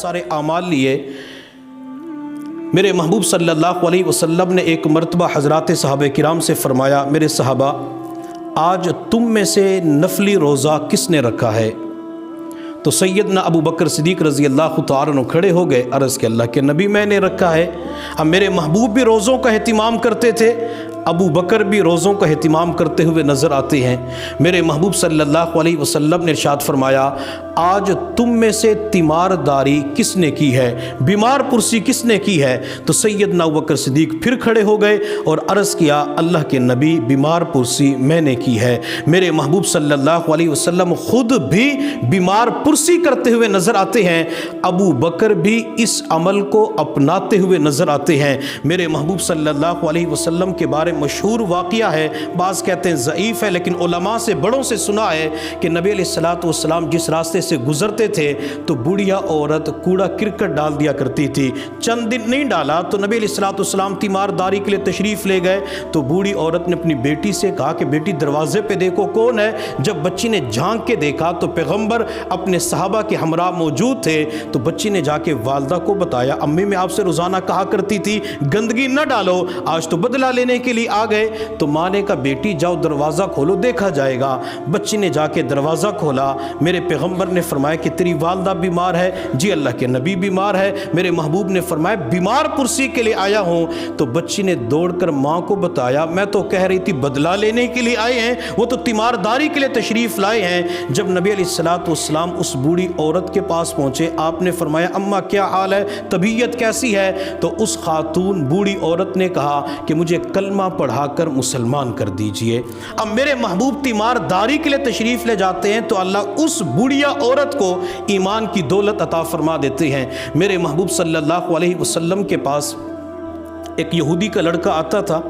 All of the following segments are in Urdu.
سارے اعمال لیے۔ میرے محبوب صلی اللہ علیہ وسلم نے ایک مرتبہ حضرات صحابہ کرام سے فرمایا، میرے صحابہ آج تم میں سے نفلی روزہ کس نے رکھا ہے؟ تو سیدنا ابو بکر صدیق رضی اللہ تعالیٰ عنہ کھڑے ہو گئے، عرض کہ اللہ کے نبی میں نے رکھا ہے۔ اب میرے محبوب بھی روزوں کا اہتمام کرتے تھے، ابو بکر بھی روزوں کا اہتمام کرتے ہوئے نظر آتے ہیں۔ میرے محبوب صلی اللہ علیہ وسلم نے ارشاد فرمایا، آج تم میں سے تیمار داری کس نے کی ہے، بیمار پرسی کس نے کی ہے؟ تو سیدنا ابو بکر صدیق پھر کھڑے ہو گئے اور عرض کیا، اللہ کے نبی بیمار پرسی میں نے کی ہے۔ میرے محبوب صلی اللہ علیہ وسلم خود بھی بیمار پرسی کرتے ہوئے نظر آتے ہیں، ابو بکر بھی اس عمل کو اپناتے ہوئے نظر آتے ہیں۔ میرے محبوب صلی اللہ علیہ وسلم کے بارے مشہور واقعہ ہے، بعض کہتے ہیں ضعیف ہے، لیکن علماء سے بڑوں سے سنا ہے کہ نبی علیہ السلام جس راستے سے گزرتے تھے تو بوڑھیا عورت کوڑا کرکٹ ڈال دیا کرتی تھی۔ چند دن نہیں ڈالا تو نبی علیہ السلام تیمار داری کے لیے تشریف لے گئے تو بوڑھی عورت نے اپنی بیٹی سے کہا کہ بیٹی دروازے پہ دیکھو کون ہے۔ جب بچی نے جھانک کے دیکھا تو پیغمبر اپنے صحابہ کے ہمراہ موجود تھے، تو بچی نے جا کے والدہ کو بتایا، امی میں آپ سے روزانہ کہا کرتی تھی گندگی نہ ڈالو، آج تو بدلہ لینے کے لیے آ گئے۔ تو ماں نے کہا بیٹی جاؤ دروازہ کھولو دیکھا جائے گا۔ بچی نے جا کے دروازہ کھولا، میرے پیغمبر نے فرمایا کہ تیری والدہ بیمار ہے؟ جی اللہ کے نبی بیمار ہے۔ میرے محبوب نے فرمایا بیمار پرسی کے لیے آیا ہوں۔ تو بچی نے دوڑ کر ماں کو بتایا، میں تو کہہ رہی تھی بدلہ لینے کے لیے آئے ہیں، وہ تو تیمار داری کے لیے تشریف لائے ہیں۔ جب نبی علیہ السلام اس بوڑھی عورت کے پاس پہنچے، آپ نے فرمایا اماں کیا حال ہے، طبیعت کیسی ہے؟ تو اس خاتون بوڑھی عورت نے کہا کہ مجھے کلمہ پڑھا کر مسلمان کر دیجئے۔ اب میرے محبوب تیمار داری کے لیے تشریف لے جاتے ہیں تو اللہ اس بوڑھیا عورت کو ایمان کی دولت عطا فرما دیتے ہیں۔ میرے محبوب صلی اللہ علیہ وسلم کے پاس ایک یہودی کا لڑکا آتا تھا،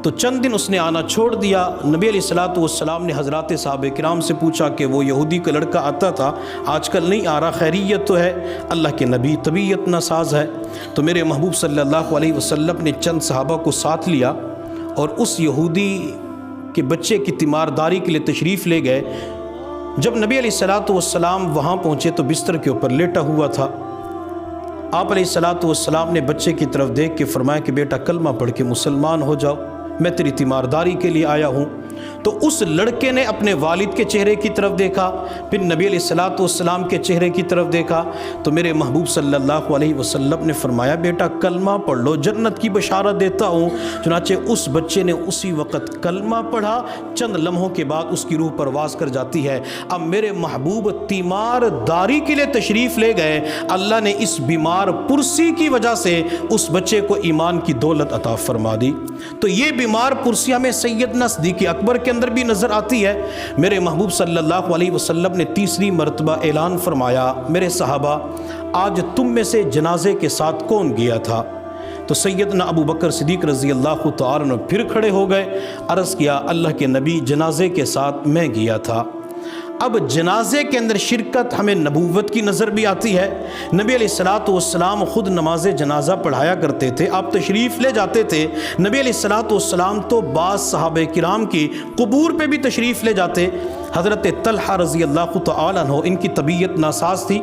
تو چند دن اس نے آنا چھوڑ دیا۔ نبی علیہ السلام نے حضرات صحابہ کرام سے پوچھا کہ وہ یہودی کا لڑکا آتا تھا آج کل نہیں آ رہا، خیریت تو ہے؟ اللہ کے نبی طبیعت ناساز ہے۔ تو میرے محبوب صلی اللہ علیہ وسلم نے چند صحابہ کو ساتھ لیا اور اس یہودی کے بچے کی تیمار داری کے لیے تشریف لے گئے۔ جب نبی علیہ السلام وہاں پہنچے تو بستر کے اوپر لیٹا ہوا تھا۔ آپ علیہ السلام نے بچے کی طرف دیکھ کے فرمایا کہ بیٹا کلمہ پڑھ کے مسلمان ہو جاؤ، میں تیری تیمار داری کے لیے آیا ہوں۔ تو اس لڑکے نے اپنے والد کے چہرے کی طرف دیکھا، پھر نبی علیہ السلام کے چہرے کی طرف دیکھا، تو میرے محبوب صلی اللہ علیہ وسلم نے فرمایا بیٹا کلمہ پڑھ لو، جنت کی بشارت دیتا ہوں۔ چنانچہ اس بچے نے اسی وقت کلمہ پڑھا، چند لمحوں کے بعد اس کی روح پرواز کر جاتی ہے۔ اب میرے محبوب تیمار داری کے لیے تشریف لے گئے، اللہ نے اس بیمار پرسی کی وجہ سے اس بچے کو ایمان کی دولت عطا فرما دی۔ تو یہ بیمار پرسی ہمیں سیدنا صدیق اکبر کے اندر بھی نظر آتی ہے۔ میرے محبوب صلی اللہ علیہ وسلم نے تیسری مرتبہ اعلان فرمایا، میرے صحابہ آج تم میں سے جنازے کے ساتھ کون گیا تھا؟ تو سیدنا ابو بکر صدیق رضی اللہ تعالیٰ عنہ پھر کھڑے ہو گئے، عرض کیا اللہ کے نبی جنازے کے ساتھ میں گیا تھا۔ اب جنازے کے اندر شرکت ہمیں نبوت کی نظر بھی آتی ہے۔ نبی علیہ السلام خود نماز جنازہ پڑھایا کرتے تھے، آپ تشریف لے جاتے تھے۔ نبی علیہ السلام تو بعض صحابہ کرام کی قبور پہ بھی تشریف لے جاتے۔ حضرت طلحہ رضی اللہ تعالیٰ عنہ ان کی طبیعت ناساز تھی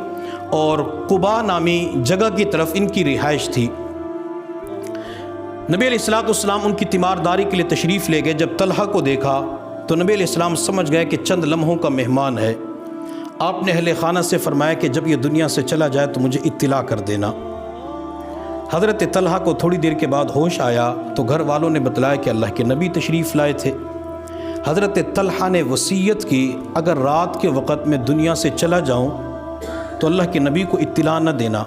اور قباء نامی جگہ کی طرف ان کی رہائش تھی۔ نبی علیہ السلام ان کی تیمار داری کے لیے تشریف لے گئے۔ جب طلحہ کو دیکھا تو نبی علیہ السلام سمجھ گئے کہ چند لمحوں کا مہمان ہے۔ آپ نے اہل خانہ سے فرمایا کہ جب یہ دنیا سے چلا جائے تو مجھے اطلاع کر دینا۔ حضرت طلحہ کو تھوڑی دیر کے بعد ہوش آیا تو گھر والوں نے بتلایا کہ اللہ کے نبی تشریف لائے تھے۔ حضرت طلحہ نے وصیت کی اگر رات کے وقت میں دنیا سے چلا جاؤں تو اللہ کے نبی کو اطلاع نہ دینا،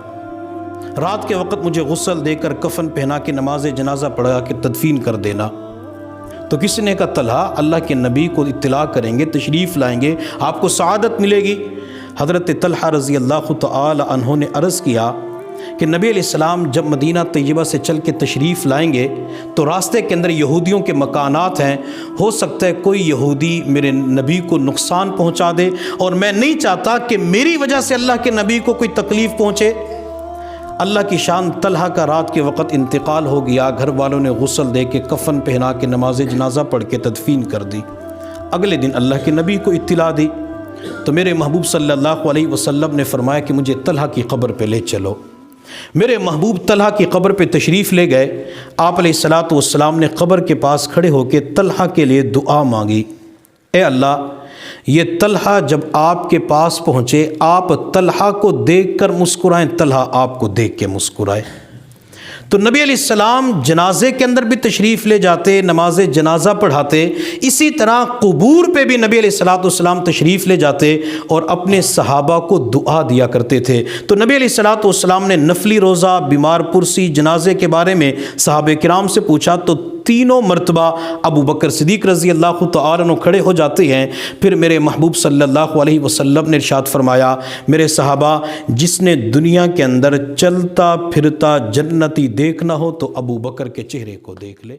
رات کے وقت مجھے غسل دے کر کفن پہنا کے نماز جنازہ پڑھا کے تدفین کر دینا۔ تو کسی نے کہا طلحہ اللہ کے نبی کو اطلاع کریں گے، تشریف لائیں گے، آپ کو سعادت ملے گی۔ حضرت طلحہ رضی اللہ تعالی عنہ نے عرض کیا کہ نبی علیہ السلام جب مدینہ طیبہ سے چل کے تشریف لائیں گے تو راستے کے اندر یہودیوں کے مکانات ہیں، ہو سکتا ہے کوئی یہودی میرے نبی کو نقصان پہنچا دے، اور میں نہیں چاہتا کہ میری وجہ سے اللہ کے نبی کو کوئی تکلیف پہنچے۔ اللہ کی شان، طلحہ کا رات کے وقت انتقال ہو گیا، گھر والوں نے غسل دے کے کفن پہنا کے نماز جنازہ پڑھ کے تدفین کر دی۔ اگلے دن اللہ کے نبی کو اطلاع دی۔ تو میرے محبوب صلی اللہ علیہ وسلم نے فرمایا کہ مجھے طلحہ کی قبر پہ لے چلو۔ میرے محبوب طلحہ کی قبر پہ تشریف لے گئے۔ آپ علیہ الصلاۃ والسلام نے قبر کے پاس کھڑے ہو کے طلحہ کے لیے دعا مانگی، اے اللہ یہ طلحہ جب آپ کے پاس پہنچے آپ طلحہ کو دیکھ کر مسکرائیں، طلحہ آپ کو دیکھ کے مسکرائے۔ تو نبی علیہ السلام جنازے کے اندر بھی تشریف لے جاتے، نماز جنازہ پڑھاتے، اسی طرح قبور پہ بھی نبی علیہ السلام تشریف لے جاتے اور اپنے صحابہ کو دعا دیا کرتے تھے۔ تو نبی علیہ السلام نے نفلی روزہ، بیمار پرسی، جنازے کے بارے میں صحابہ کرام سے پوچھا تو تینوں مرتبہ ابو بکر صدیق رضی اللہ تعالیٰ عنہ کھڑے ہو جاتے ہیں۔ پھر میرے محبوب صلی اللہ علیہ وسلم نے ارشاد فرمایا، میرے صحابہ جس نے دنیا کے اندر چلتا پھرتا جنتی دیکھنا ہو تو ابو بکر کے چہرے کو دیکھ لے۔